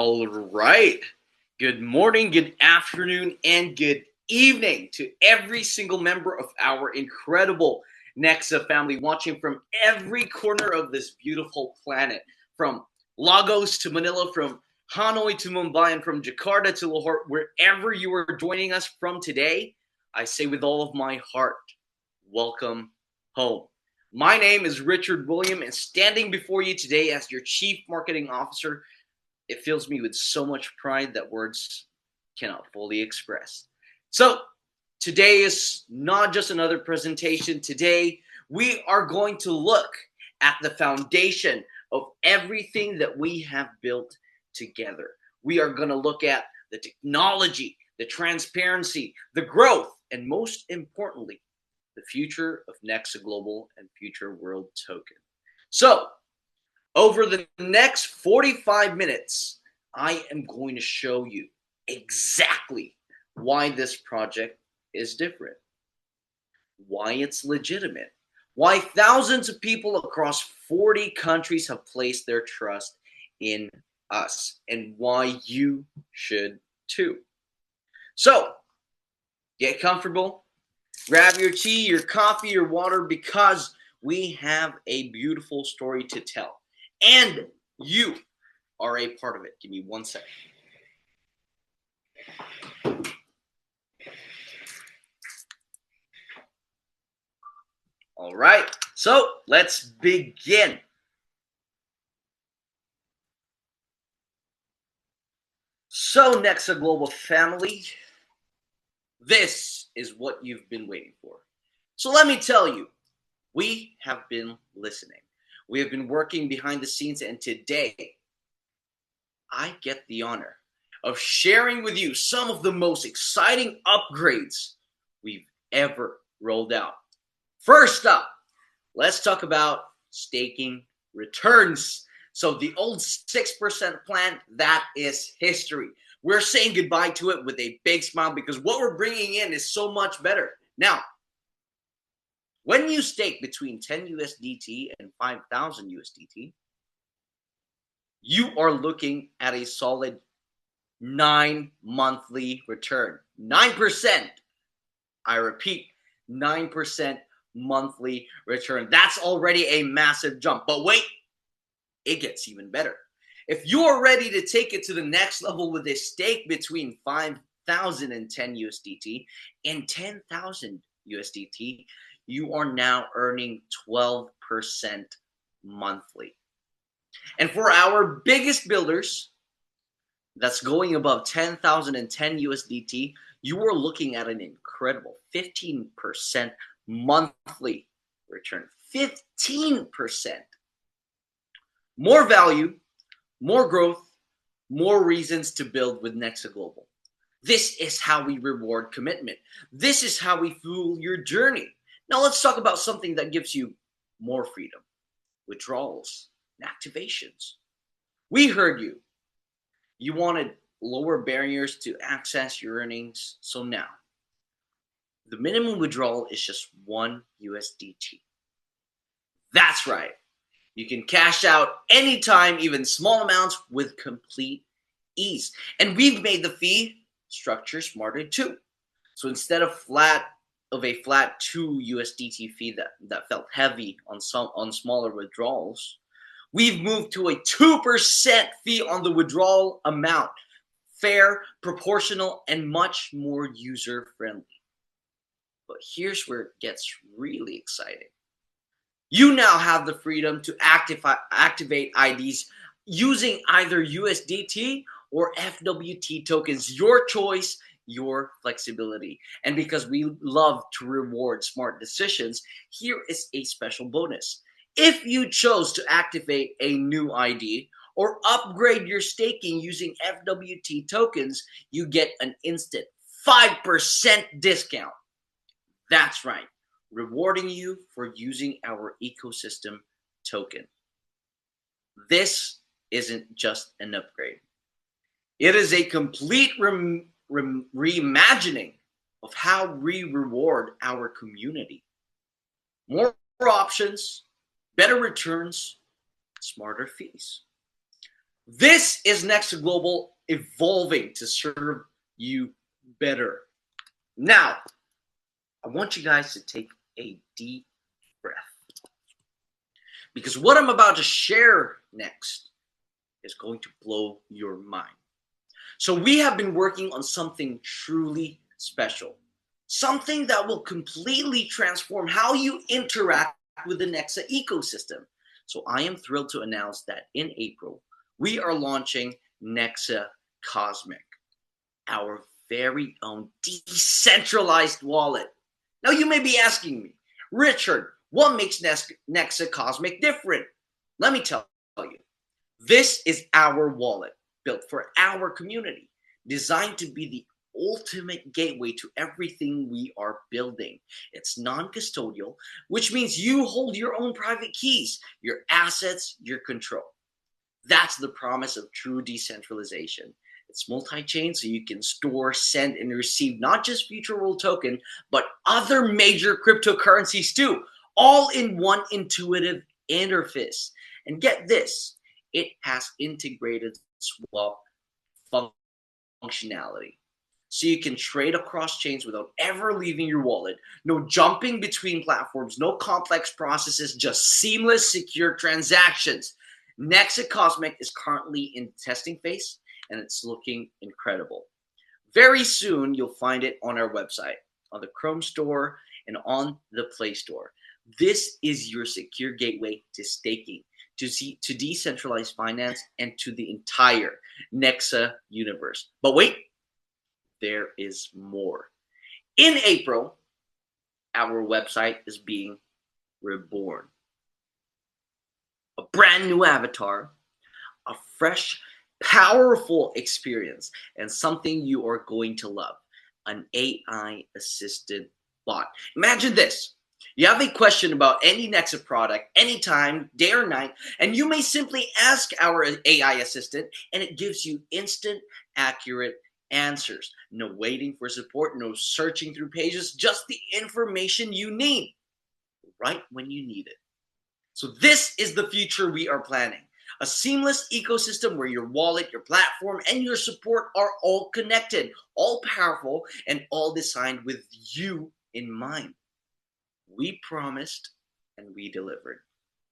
All right. Good morning, good afternoon, and good evening to every single member of our incredible Nexa family watching from every corner of this beautiful planet. From Lagos to Manila, from Hanoi to Mumbai, and from Jakarta to Lahore, wherever you are joining us from today, I say with all of my heart, welcome home. My name is Richard William, and standing before you today as your Chief Marketing Officer, it fills me with so much pride that words cannot fully express. So, today is not just another presentation. Today, we are going to look at the foundation of everything that we have built together. We are going to look at the technology, the transparency, the growth, and most importantly, the future of Nexa Global and Future World Token. So, over the next 45 minutes, I am going to show you exactly why this project is different, why it's legitimate, why thousands of people across 40 countries have placed their trust in us, and why you should too. So, get comfortable, grab your tea, your coffee, your water, because we have a beautiful story to tell. And you are a part of it. Give me 1 second. All right, so let's begin. So, Nexa Global family, this is what you've been waiting for. So let me tell you, we have been listening. We have been working behind the scenes, and today I get the honor of sharing with you some of the most exciting upgrades we've ever rolled out. First up, let's talk about staking returns. So the old 6% plan, that is history. We're saying goodbye to it with a big smile because what we're bringing in is so much better. Now, when you stake between 10 USDT and 5,000 USDT, you are looking at a solid 9 monthly return. 9%. I repeat, 9% monthly return. That's already a massive jump. But wait, it gets even better. If you're ready to take it to the next level with a stake between 5,000 and 10 USDT and 10,000 USDT, you are now earning 12% monthly. And for our biggest builders, that's going above 10,010 USDT, you are looking at an incredible 15% monthly return. 15%. More value, more growth, more reasons to build with Nexa Global. This is how we reward commitment. This is how we fuel your journey. Now let's talk about something that gives you more freedom. Withdrawals and activations. We heard you. You wanted lower barriers to access your earnings. So now, the minimum withdrawal is just 1 USDT. That's right. You can cash out anytime, even small amounts, with complete ease. And we've made the fee structure smarter too. So instead of a flat 2 USDT fee that felt heavy on smaller withdrawals, we've moved to a 2% fee on the withdrawal amount. Fair, proportional, and much more user-friendly. But here's where it gets really exciting. You now have the freedom to activate IDs using either USDT or FWT tokens. Your choice, your flexibility. And because we love to reward smart decisions, here is a special bonus. If you chose to activate a new ID or upgrade your staking using FWT tokens, you get an instant 5% discount. That's right, rewarding you for using our ecosystem token. This isn't just an upgrade. It is a complete reimagining of how we reward our community. More options, better returns, smarter fees. This is Nexa Global evolving to serve you better. Now, I want you guys to take a deep breath because what I'm about to share next is going to blow your mind. So we have been working on something truly special, something that will completely transform how you interact with the Nexa ecosystem. So I am thrilled to announce that in April, we are launching Nexa Cosmic, our very own decentralized wallet. Now you may be asking me, Richard, what makes Nexa Cosmic different? Let me tell you, this is our wallet built for our community, designed to be the ultimate gateway to everything we are building. It's non-custodial, which means you hold your own private keys, your assets, your control. That's the promise of true decentralization. It's multi-chain, so you can store, send, and receive not just Future World Token, but other major cryptocurrencies too, all in one intuitive interface. And get this, it has integrated swap functionality. So you can trade across chains without ever leaving your wallet. No jumping between platforms, no complex processes, just seamless, secure transactions. Nexa Cosmic is currently in testing phase and it's looking incredible. Very soon, you'll find it on our website, on the Chrome Store, and on the Play Store. This is your secure gateway to staking, to decentralized finance, and to the entire Nexa universe. But wait, there is more. In April, our website is being reborn. A brand new avatar, a fresh, powerful experience, and something you are going to love, an AI assisted bot. Imagine this. You have a question about any Nexa product, anytime, day or night, and you may simply ask our AI assistant, and it gives you instant, accurate answers. No waiting for support, no searching through pages, just the information you need right when you need it. So this is the future we are planning. A seamless ecosystem where your wallet, your platform, and your support are all connected, all powerful, and all designed with you in mind. We promised and we delivered.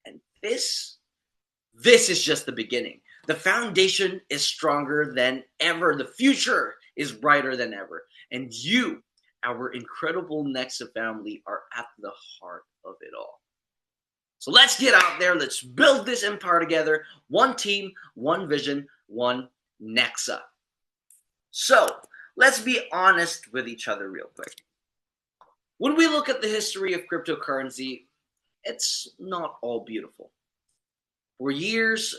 And this is just the beginning. The foundation is stronger than ever. The future is brighter than ever. And you, our incredible Nexa family, are at the heart of it all. So let's get out there. Let's build this empire together. One team, one vision, one Nexa. So let's be honest with each other real quick. When we look at the history of cryptocurrency, it's not all beautiful. For years,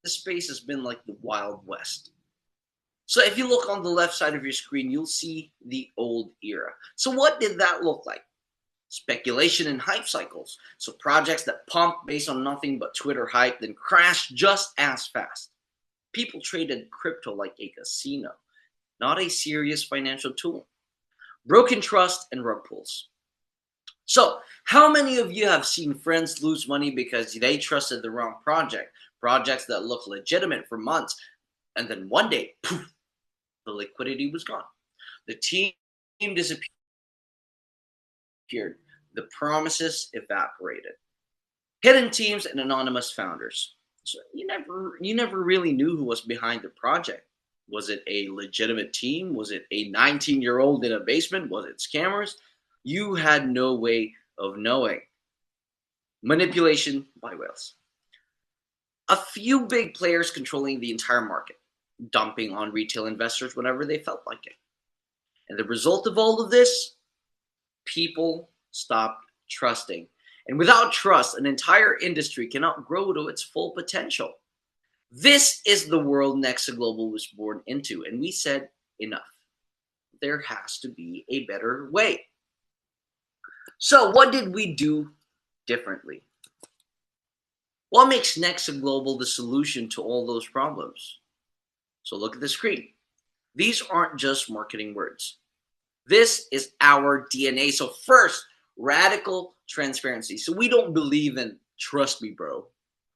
the space has been like the Wild West. So if you look on the left side of your screen, you'll see the old era. So what did that look like? Speculation and hype cycles. So projects that pump based on nothing but Twitter hype, then crash just as fast. People traded crypto like a casino, not a serious financial tool. Broken trust and rug pulls. So how many of you have seen friends lose money because they trusted the wrong projects that look legitimate for months, and then one day, poof, the liquidity was gone. The team disappeared. The promises evaporated. Hidden teams and anonymous founders. So you never really knew who was behind the project. Was it a legitimate team? Was it a 19-year-old in a basement? Was it scammers? You had no way of knowing. Manipulation by whales. A few big players controlling the entire market, dumping on retail investors whenever they felt like it. And the result of all of this, people stopped trusting. And without trust, an entire industry cannot grow to its full potential. This is the world Nexa Global was born into, and we said enough. There has to be a better way. So what did we do differently? What makes Nexa Global the solution to all those problems? So look at the screen. These aren't just marketing words. This is our DNA. So first, radical transparency. So we don't believe in trust me, bro.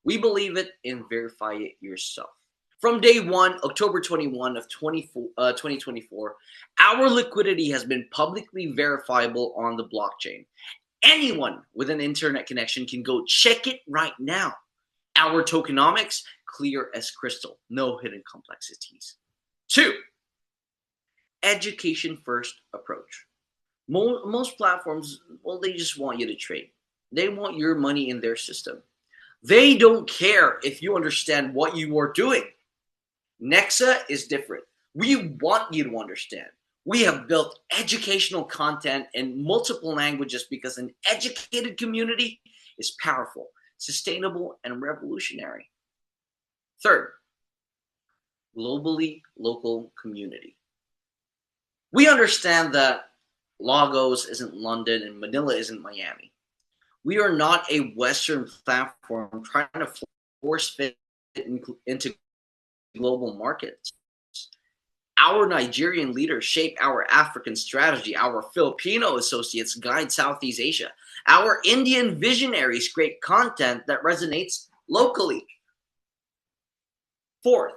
We believe it in verify it yourself. From day one, October 21 of 2024, our liquidity has been publicly verifiable on the blockchain. Anyone with an internet connection can go check it right now. Our tokenomics, clear as crystal, no hidden complexities. 2, education first approach. Most platforms, well, they just want you to trade. They want your money in their system. They don't care if you understand what you are doing. Nexa is different. We want you to understand. We have built educational content in multiple languages because an educated community is powerful, sustainable, and revolutionary. Third, globally local community. We understand that Lagos isn't London and Manila isn't Miami. We are not a Western platform trying to force fit into global markets. Our Nigerian leaders shape our African strategy. Our Filipino associates guide Southeast Asia. Our Indian visionaries create content that resonates locally. Fourth,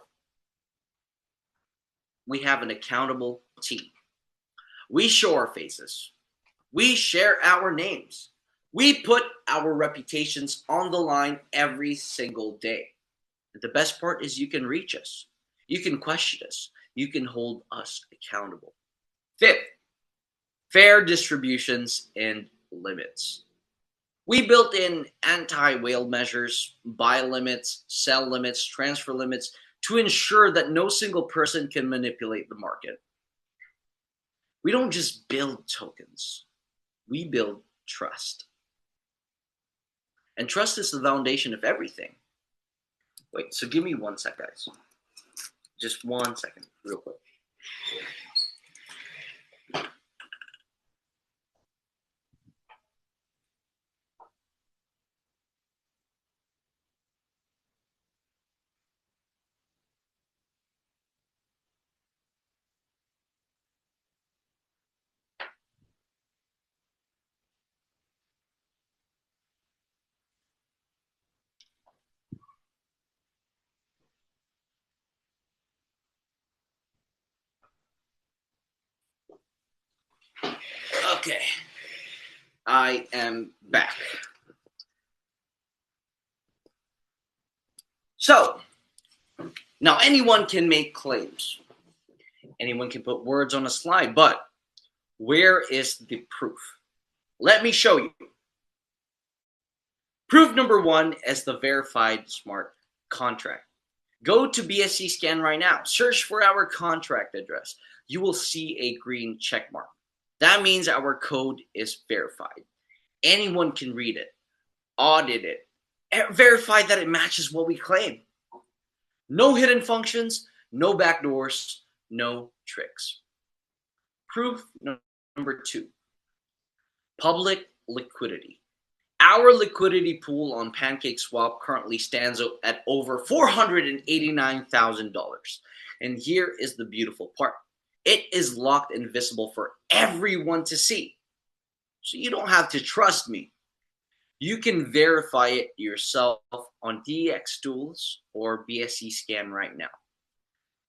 we have an accountable team. We show our faces. We share our names. We put our reputations on the line every single day. The best part is you can reach us. You can question us. You can hold us accountable. Fifth, fair distributions and limits. We built in anti-whale measures, buy limits, sell limits, transfer limits to ensure that no single person can manipulate the market. We don't just build tokens. We build trust. And trust is the foundation of everything. Wait, so give me 1 sec, guys. Just 1 second, real quick. Okay, I am back. So, now anyone can make claims. Anyone can put words on a slide, but where is the proof? Let me show you. Proof number 1 is the verified smart contract. Go to BSC Scan right now. Search for our contract address. You will see a green check mark. That means our code is verified. Anyone can read it, audit it, verify that it matches what we claim. No hidden functions, no backdoors, no tricks. Proof number 2, public liquidity. Our liquidity pool on PancakeSwap currently stands at over $489,000. And here is the beautiful part. It is locked and visible for everyone to see. So you don't have to trust me. You can verify it yourself on DX Tools or BSC Scan right now.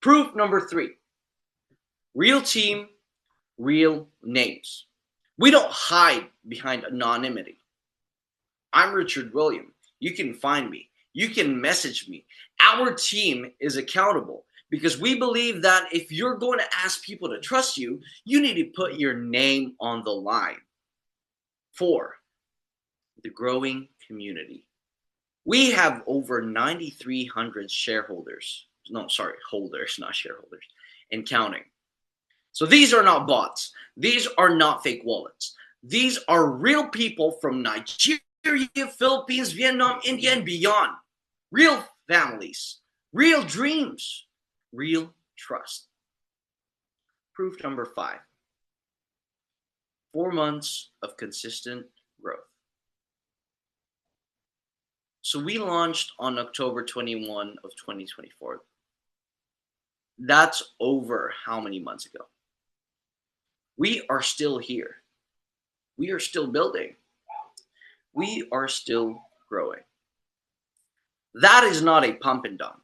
Proof number 3, real team, real names. We don't hide behind anonymity. I'm Richard William. You can find me. You can message me. Our team is accountable because we believe that if you're going to ask people to trust you, you need to put your name on the line. 4, the growing community. We have over 9,300 shareholders. No, sorry, holders, not shareholders, and counting. So these are not bots. These are not fake wallets. These are real people from Nigeria, Philippines, Vietnam, India, and beyond. Real families, real dreams, real trust. Proof number 5, 4 months of consistent growth. So we launched on October 21 of 2024. That's over how many months ago? We are still here. We are still building. We are still growing. That is not a pump and dump.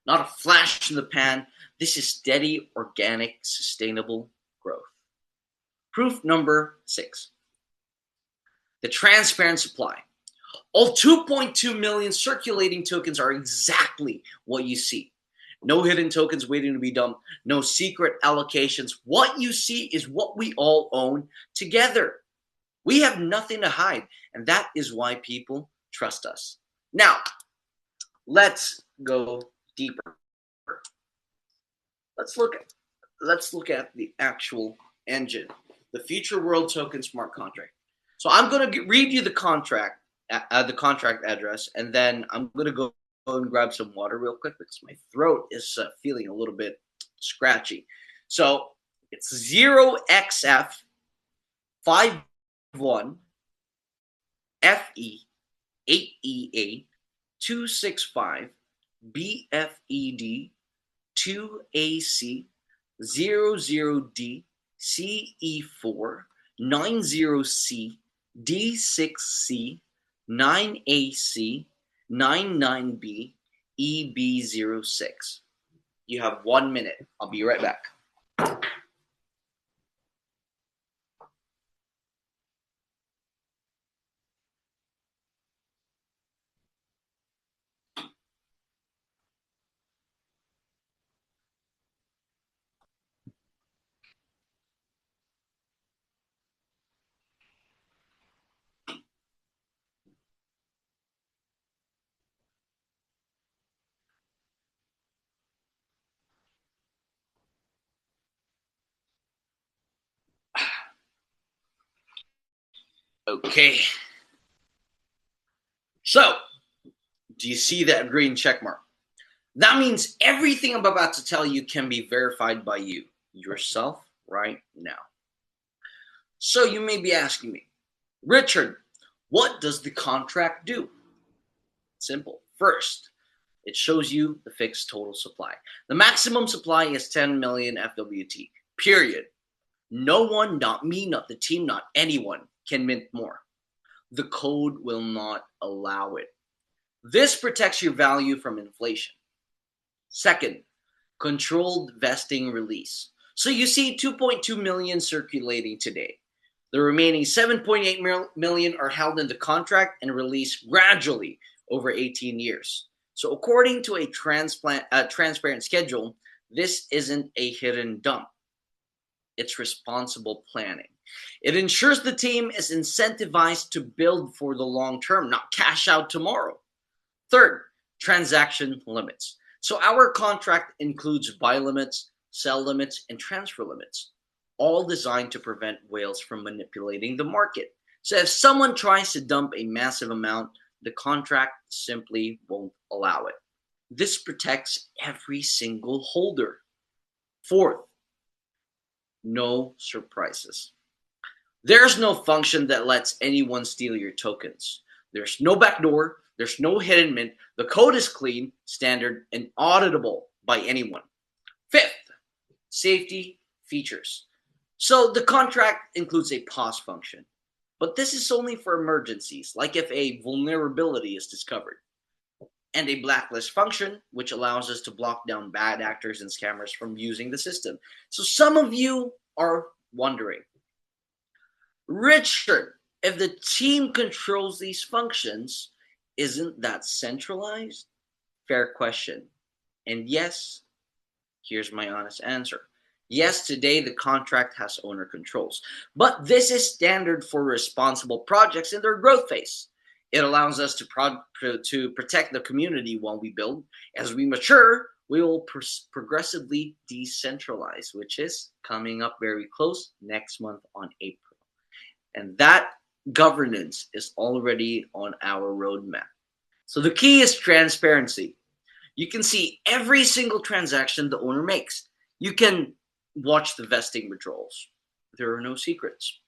not a flash in the pan. This is steady, organic, sustainable growth. Proof number 6. The transparent supply. All 2.2 million circulating tokens are exactly what you see. No hidden tokens waiting to be dumped, no secret allocations. What you see is what we all own together. We have nothing to hide, and that is why people trust us. Now, let's go deeper. Let's look at the actual engine, the Future World Token Smart Contract. So I'm going to read you the contract address, and then I'm going to go and grab some water real quick because my throat is feeling a little bit scratchy. So it's 0xf 51 FE 8EA 265 BFED 2AC 00D CE4 90C D6C 9AC 99B EB06. You have 1 minute. I'll be right back. Okay. So, do you see that green check mark? That means everything I'm about to tell you can be verified by you yourself right now. So you may be asking me, Richard, what does the contract do? Simple. First, it shows you the fixed total supply. The maximum supply is 10 million FWT, period. No one, not me, not the team, not anyone can mint more. The code will not allow it. This protects your value from inflation. Second, controlled vesting release. So you see 2.2 million circulating today. The remaining 7.8 million are held in the contract and released gradually over 18 years. So according to a transparent schedule, this isn't a hidden dump. It's responsible planning. It ensures the team is incentivized to build for the long term, not cash out tomorrow. Third, transaction limits. So our contract includes buy limits, sell limits, and transfer limits, all designed to prevent whales from manipulating the market. So if someone tries to dump a massive amount, the contract simply won't allow it. This protects every single holder. Fourth, no surprises. There's no function that lets anyone steal your tokens. There's no backdoor. There's no hidden mint. The code is clean, standard, and auditable by anyone. Fifth, safety features. So the contract includes a pause function, but this is only for emergencies, like if a vulnerability is discovered, and a blacklist function, which allows us to block down bad actors and scammers from using the system. So some of you are wondering, Richard, if the team controls these functions, isn't that centralized? Fair question. And yes, here's my honest answer. Yes, today the contract has owner controls, but this is standard for responsible projects in their growth phase. It allows us to protect the community while we build. As we mature, we will progressively decentralize, which is coming up very close next month on April. And that governance is already on our roadmap. So the key is transparency. You can see every single transaction the owner makes. You can watch the vesting withdrawals. There are no secrets.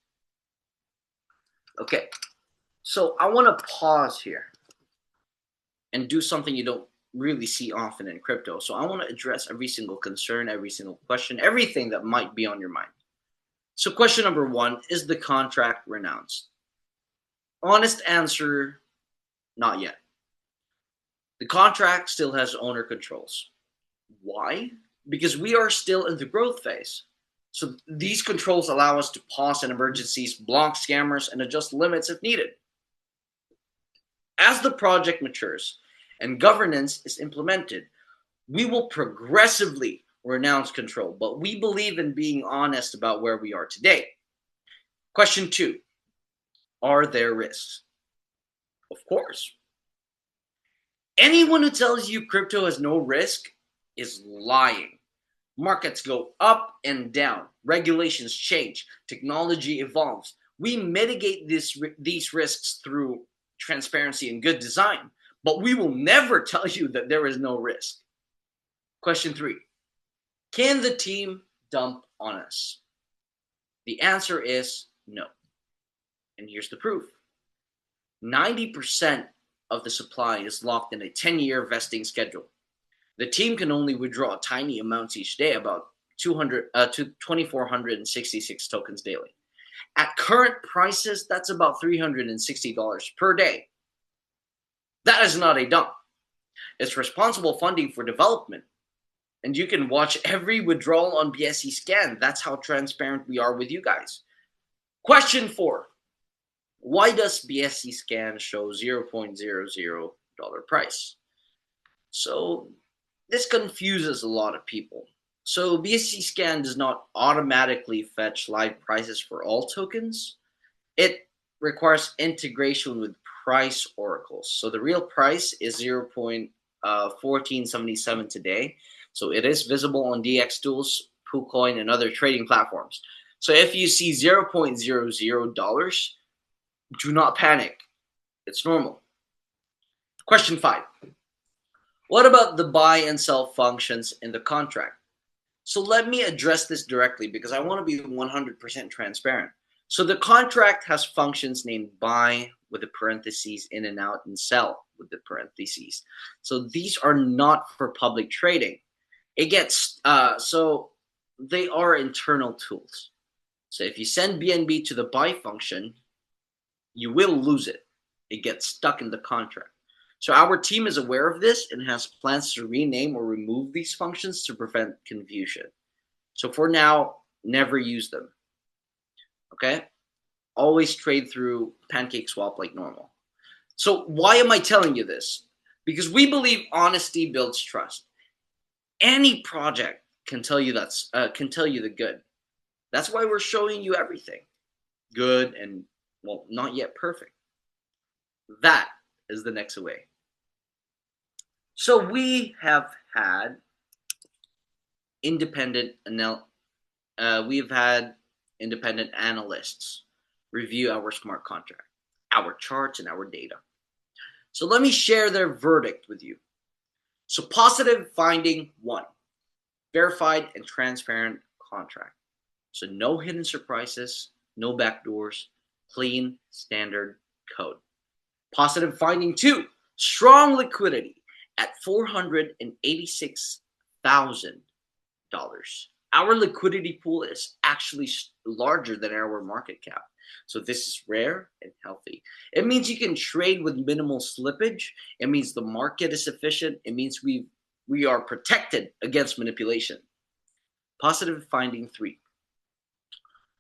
Okay, so I want to pause here and do something you don't really see often in crypto. So I want to address every single concern, every single question, everything that might be on your mind. So question number 1, is the contract renounced? Honest answer, not yet. The contract still has owner controls. Why? Because we are still in the growth phase. So these controls allow us to pause in emergencies, block scammers, and adjust limits if needed. As the project matures and governance is implemented, we will progressively renounce control, but we believe in being honest about where we are today. Question 2. Are there risks? Of course. Anyone who tells you crypto has no risk is lying. Markets go up and down. Regulations change. Technology evolves. We mitigate these risks through transparency and good design, but we will never tell you that there is no risk. Question 3. Can the team dump on us? The answer is no. And here's the proof. 90% of the supply is locked in a 10-year vesting schedule. The team can only withdraw tiny amounts each day, about 2,466 tokens daily. At current prices, that's about $360 per day. That is not a dump. It's responsible funding for development. And you can watch every withdrawal on BSC Scan. That's how transparent we are with you guys. Question 4. Why does BSC Scan show $0.00 price? So this confuses a lot of people. So BSC Scan does not automatically fetch live prices for all tokens. It requires integration with price oracles. So the real price is 0.1477 today. So it is visible on DX Tools, PooCoin, and other trading platforms. So if you see $0.00, do not panic. It's normal. Question 5. What about the buy and sell functions in the contract? So let me address this directly because I want to be 100% transparent. So the contract has functions named buy with the parentheses in and out and sell with the parentheses. So these are not for public trading. So they are internal tools. So if you send BNB to the buy function, you will lose it. It gets stuck in the contract. So our team is aware of this and has plans to rename or remove these functions to prevent confusion. So for now, never use them. Okay? Always trade through PancakeSwap like normal. So why am I telling you this? Because we believe honesty builds trust. Any project can tell you the good. That's why we're showing you everything. Good and, well, not yet perfect. That is the Nexa way. So we have had independent analysts review our smart contract, our charts, and our data. So let me share their verdict with you. So positive finding 1, verified and transparent contract. So no hidden surprises, no backdoors, clean standard code. Positive finding 2, strong liquidity at $486,000. Our liquidity pool is actually larger than our market cap. So this is rare and healthy. It means you can trade with minimal slippage. It means the market is efficient. It means we are protected against manipulation. Positive finding 3,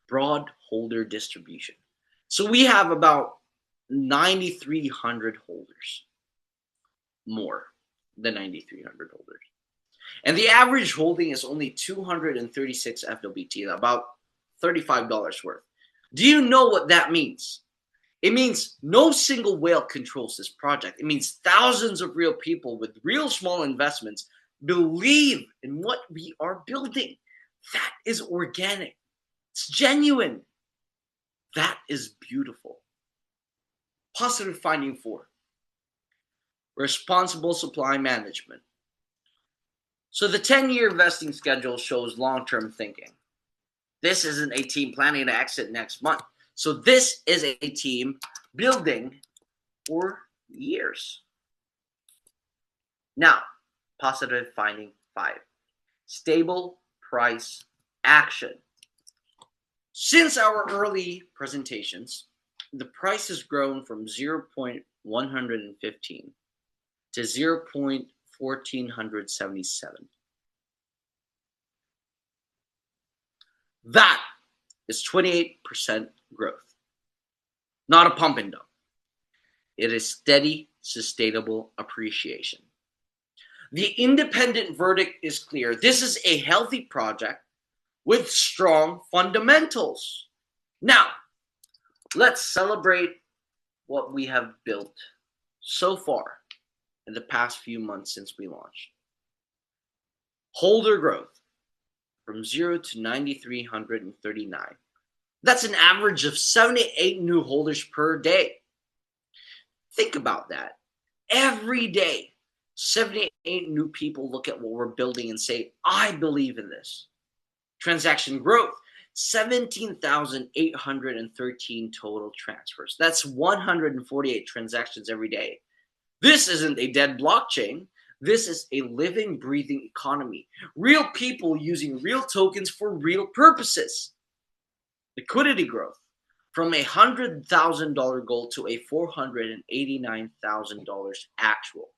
broad holder distribution. So we have about 9,300 holders, more than 9,300 holders. And the average holding is only 236 FWT, about $35 worth. Do you know what that means? It means no single whale controls this project. It means thousands of real people with real small investments believe in what we are building. That is organic. It's genuine. That is beautiful. Positive finding 4, responsible supply management. So the 10-year vesting schedule shows long-term thinking. This isn't a team planning to exit next month. So this is a team building for years. Now, positive finding 5, stable price action. Since our early presentations, the price has grown from 0.115 to 0.1477. That is 28% growth. Not a pump and dump. It is steady, sustainable appreciation. The independent verdict is clear. This is a healthy project with strong fundamentals. Now, let's celebrate what we have built so far in the past few months since we launched. Holder growth from 0 to 9,339. That's an average of 78 new holders per day. Think about that. Every day, 78 new people look at what we're building and say, I believe in this. Transaction growth, 17,813 total transfers. That's 148 transactions every day. This isn't a dead blockchain. This is a living, breathing economy. Real people using real tokens for real purposes. Liquidity growth from a $100,000 goal to a $489,000 actual.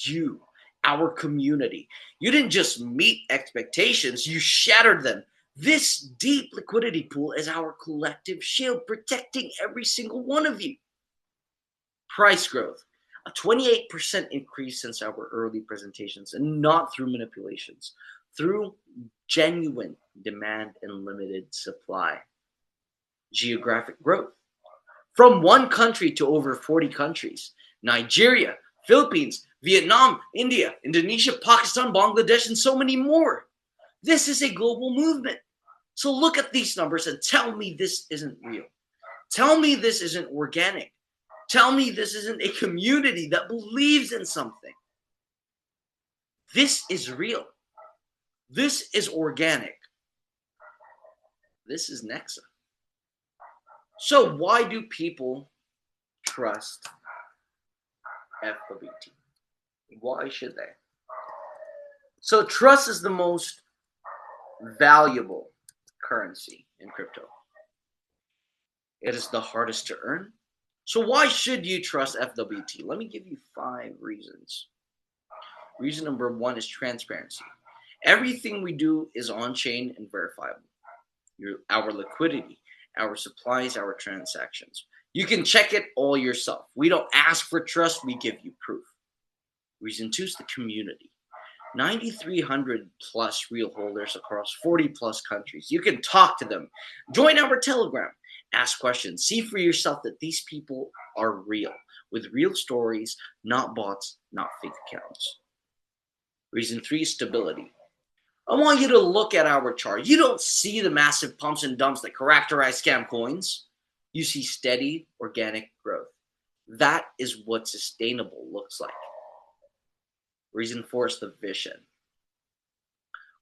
You, our community, you didn't just meet expectations, you shattered them. This deep liquidity pool is our collective shield protecting every single one of you. Price growth, a 28% increase since our early presentations, and not through manipulations, through genuine demand and limited supply. Geographic growth, from one country to over 40 countries. Nigeria, Philippines, Vietnam, India, Indonesia, Pakistan, Bangladesh, and so many more. This is a global movement. So look at these numbers and tell me this isn't real. Tell me this isn't organic. Tell me this isn't a community that believes in something. This is real. This is organic. This is Nexa. So why do people trust FWT? Why should they? So trust is the most valuable currency in crypto. It is the hardest to earn. So why should you trust FWT? Let me give you 5 reasons. Reason number 1 is transparency. Everything we do is on-chain and verifiable. Our liquidity, our supplies, our transactions. You can check it all yourself. We don't ask for trust, we give you proof. Reason 2 is the community. 9,300 plus real holders across 40 plus countries. You can talk to them. Join our Telegram. Ask questions. See for yourself that these people are real, with real stories, not bots, not fake accounts. Reason 3 is stability. I want you to look at our chart. You don't see the massive pumps and dumps that characterize scam coins. You see steady, organic growth. That is what sustainable looks like. Reason 4 is the vision.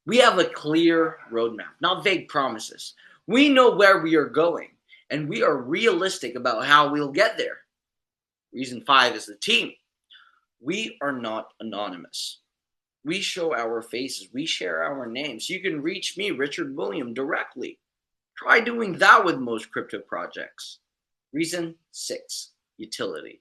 We have a clear roadmap, not vague promises. We know where we are going, and we are realistic about how we'll get there. Reason 5 is the team. We are not anonymous. We show our faces. We share our names. You can reach me, Richard William, directly. Try doing that with most crypto projects. Reason 6, utility.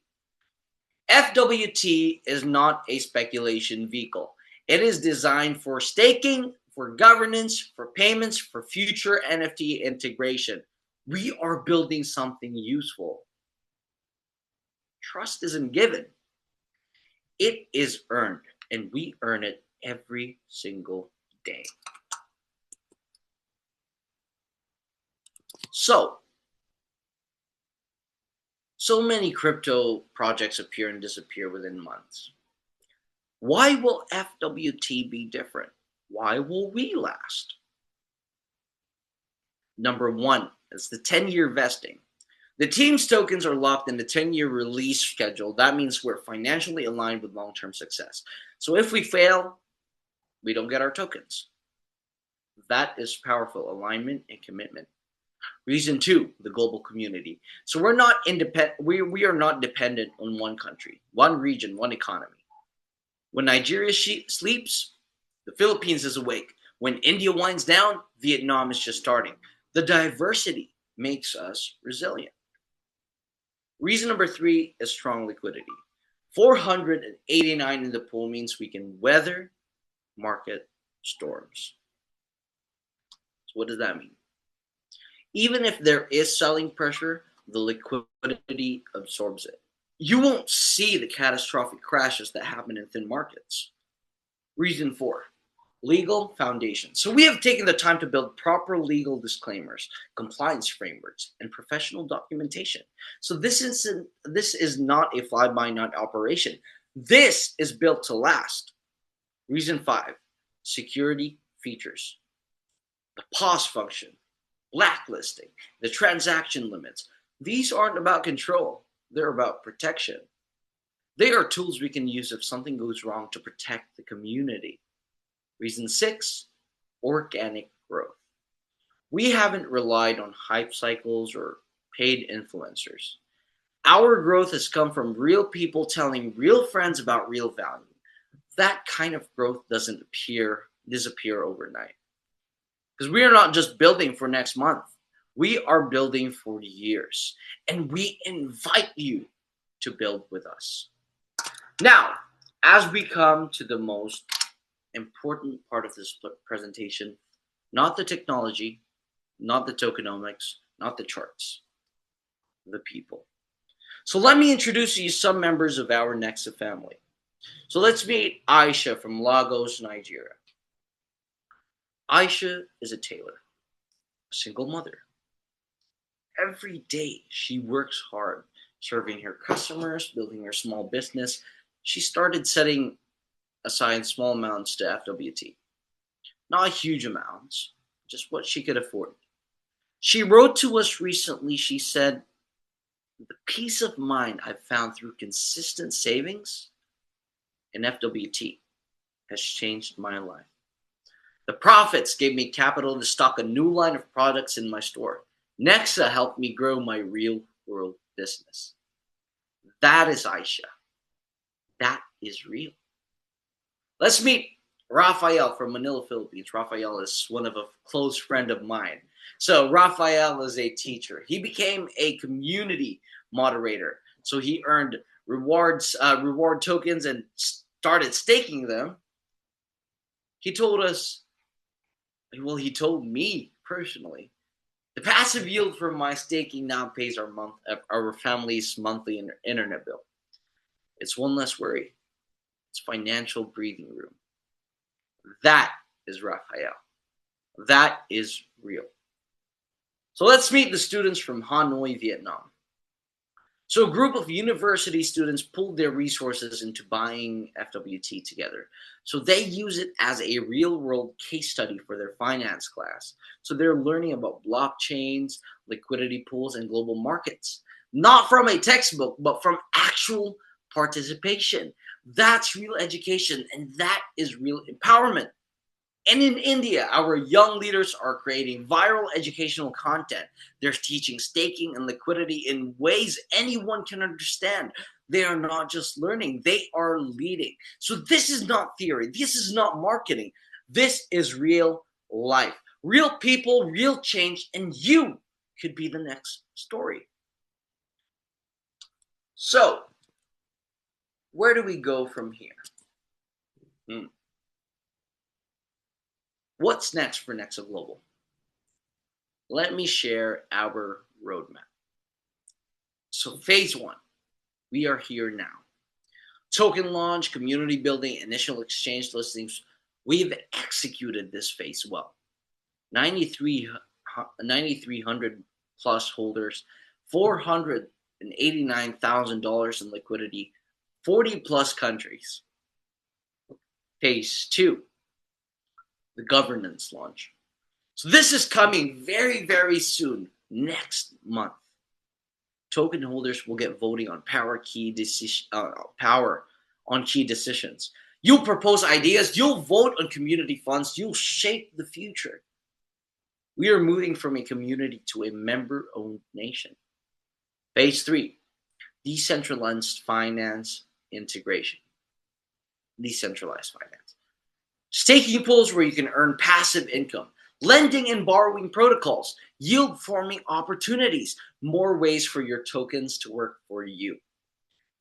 FWT is not a speculation vehicle. It is designed for staking, for governance, for payments, for future NFT integration. We are building something useful. Trust isn't given. It is earned. And we earn it every single day. So many crypto projects appear and disappear within months. Why will FWT be different? Why will we last? Number 1 is the 10-year vesting. The team's tokens are locked in the 10-year release schedule. That means we're financially aligned with long-term success. So if we fail, we don't get our tokens. That is powerful alignment and commitment. Reason 2, the global community. So we're not independent. We are not dependent on one country, one region, one economy. When Nigeria sleeps, the Philippines is awake. When India winds down, Vietnam is just starting. The diversity makes us resilient. Reason number 3 is strong liquidity. 489 in the pool means we can weather market storms. So what does that mean? Even if there is selling pressure, the liquidity absorbs it. You won't see the catastrophic crashes that happen in thin markets. Reason 4, legal foundation. So we have taken the time to build proper legal disclaimers, compliance frameworks, and professional documentation. So this is not a fly-by-night operation. This is built to last. Reason 5, security features. The pause function, blacklisting, the transaction limits. These aren't about control, they're about protection. They are tools we can use if something goes wrong to protect the community. Reason 6, organic growth. We haven't relied on hype cycles or paid influencers. Our growth has come from real people telling real friends about real value. That kind of growth doesn't disappear overnight. Because we are not just building for next month. We are building for years. And we invite you to build with us. Now, as we come to the most important part of this presentation, not the technology, not the tokenomics, not the charts, the people. So let me introduce you some members of our Nexa family. So let's meet Aisha from Lagos, Nigeria. Aisha is a tailor, a single mother. Every day she works hard, serving her customers, building her small business. She started setting aside small amounts to FWT. Not huge amounts, just what she could afford. She wrote to us recently. She said, "The peace of mind I've found through consistent savings in FWT has changed my life. The profits gave me capital to stock a new line of products in my store. Nexa helped me grow my real world business." That is Aisha. That is real. Let's meet Rafael from Manila, Philippines. Rafael is one of a close friend of mine. So Rafael is a teacher. He became a community moderator. So he earned reward tokens and started staking them. He told us, well, he told me personally, the passive yield from my staking now pays our family's monthly internet bill. It's one less worry. It's financial breathing room. That is Rafael. That is real. So let's meet the students from Hanoi, Vietnam. So a group of university students pulled their resources into buying FWT together. So they use it as a real-world case study for their finance class. So they're learning about blockchains, liquidity pools, and global markets. Not from a textbook, but from actual participation. That's real education, and that is real empowerment. And in India, our young leaders are creating viral educational content. They're teaching staking and liquidity in ways anyone can understand. They are not just learning, they are leading. So this is not theory. This is not marketing. This is real life. Real people, real change, and you could be the next story. So, where do we go from here? What's next for Nexa Global? Let me share our roadmap. So phase 1, we are here now. Token launch, community building, initial exchange listings. We've executed this phase well. 9,300 plus holders, $489,000 in liquidity, 40 plus countries. Phase 2, the governance launch. So this is coming very, very soon, next month. Token holders will get voting on power on key decisions. You'll propose ideas, you'll vote on community funds, you'll shape the future. We are moving from a community to a member-owned nation. Phase 3, decentralized finance integration. Decentralized finance. Staking pools where you can earn passive income, lending and borrowing protocols, yield forming opportunities, more ways for your tokens to work for you.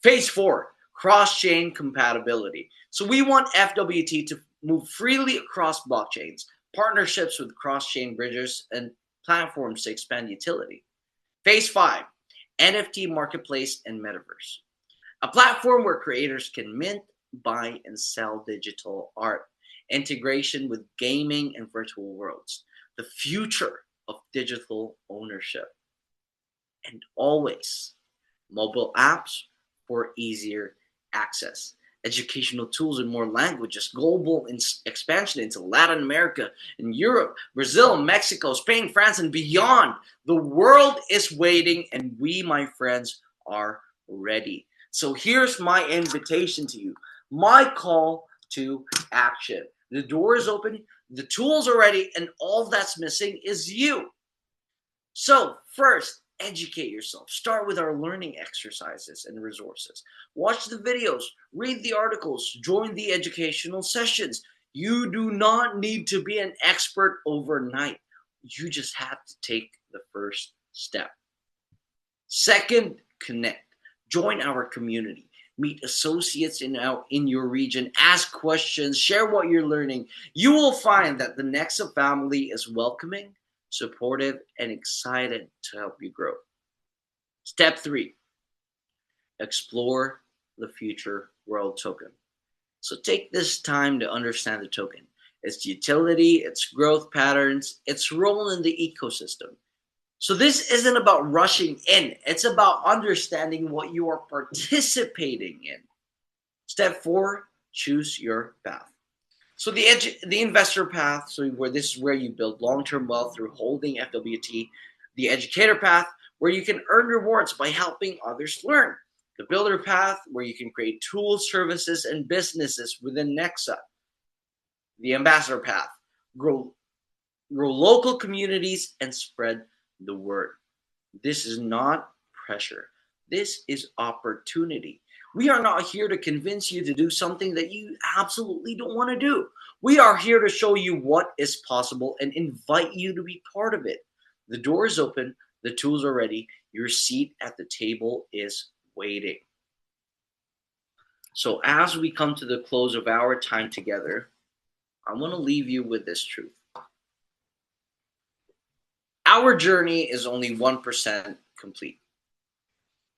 Phase 4, cross-chain compatibility. So we want FWT to move freely across blockchains, partnerships with cross-chain bridges, and platforms to expand utility. Phase 5, NFT marketplace and metaverse. A platform where creators can mint, buy, and sell digital art. Integration with gaming and virtual worlds. The future of digital ownership. And always, mobile apps for easier access. Educational tools in more languages. Global expansion into Latin America and Europe, Brazil, Mexico, Spain, France, and beyond. The world is waiting, and we, my friends, are ready. So here's my invitation to you, my call to action. The door is open, the tools are ready, and all that's missing is you. So first, educate yourself. Start with our learning exercises and resources. Watch the videos, read the articles, join the educational sessions. You do not need to be an expert overnight. You just have to take the first step. Second, connect. Join our community. Meet associates in your region. Ask questions. Share what you're learning. You will find that the Nexa family is welcoming, supportive, and excited to help you grow. Step 3, explore the future world token. So take this time to understand the token, its utility, its growth patterns, its role in the ecosystem. So this isn't about rushing in. It's about understanding what you are participating in. Step 4, choose your path. So the investor path, so this is where you build long-term wealth through holding FWT. The educator path, where you can earn rewards by helping others learn. The builder path, where you can create tools, services, and businesses within Nexa. The ambassador path, grow local communities and spread the word. This is not pressure. This is opportunity. We are not here to convince you to do something that you absolutely don't want to do. We are here to show you what is possible and invite you to be part of it. The door is open. The tools are ready. Your seat at the table is waiting. So as we come to the close of our time together, I want to leave you with this truth. Our journey is only 1% complete.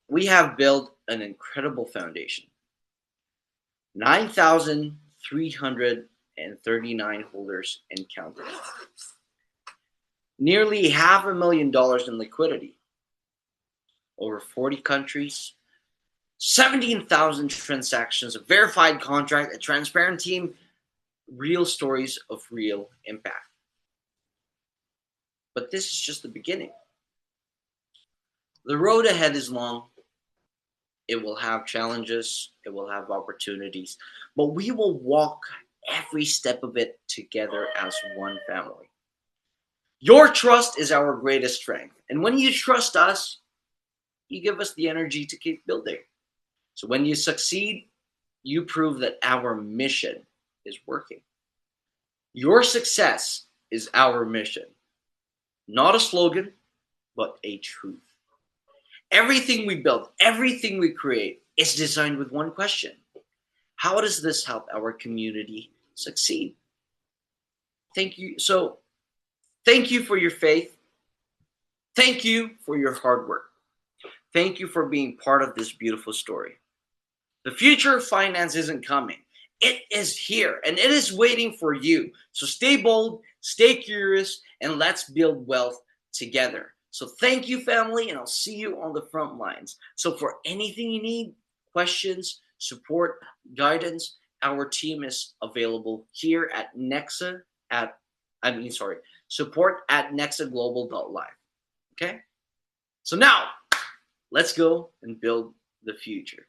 We have built an incredible foundation. 9,339 holders and counting. Nearly $500,000 in liquidity. Over 40 countries. 17,000 transactions, a verified contract, a transparent team, real stories of real impact. But this is just the beginning. The road ahead is long. It will have challenges. It will have opportunities. But we will walk every step of it together as one family. Your trust is our greatest strength. And when you trust us, you give us the energy to keep building. So when you succeed, you prove that our mission is working. Your success is our mission. Not a slogan, but a truth. Everything we build, everything we create is designed with one question. How does this help our community succeed? Thank you. So thank you for your faith. Thank you for your hard work. Thank you for being part of this beautiful story. The future of finance isn't coming. It is here and it is waiting for you. So stay bold, stay curious, and let's build wealth together. So thank you, family, and I'll see you on the front lines. So for anything you need, questions, support, guidance, our team is available here at support at nexaglobal.live. Okay? So now, let's go and build the future.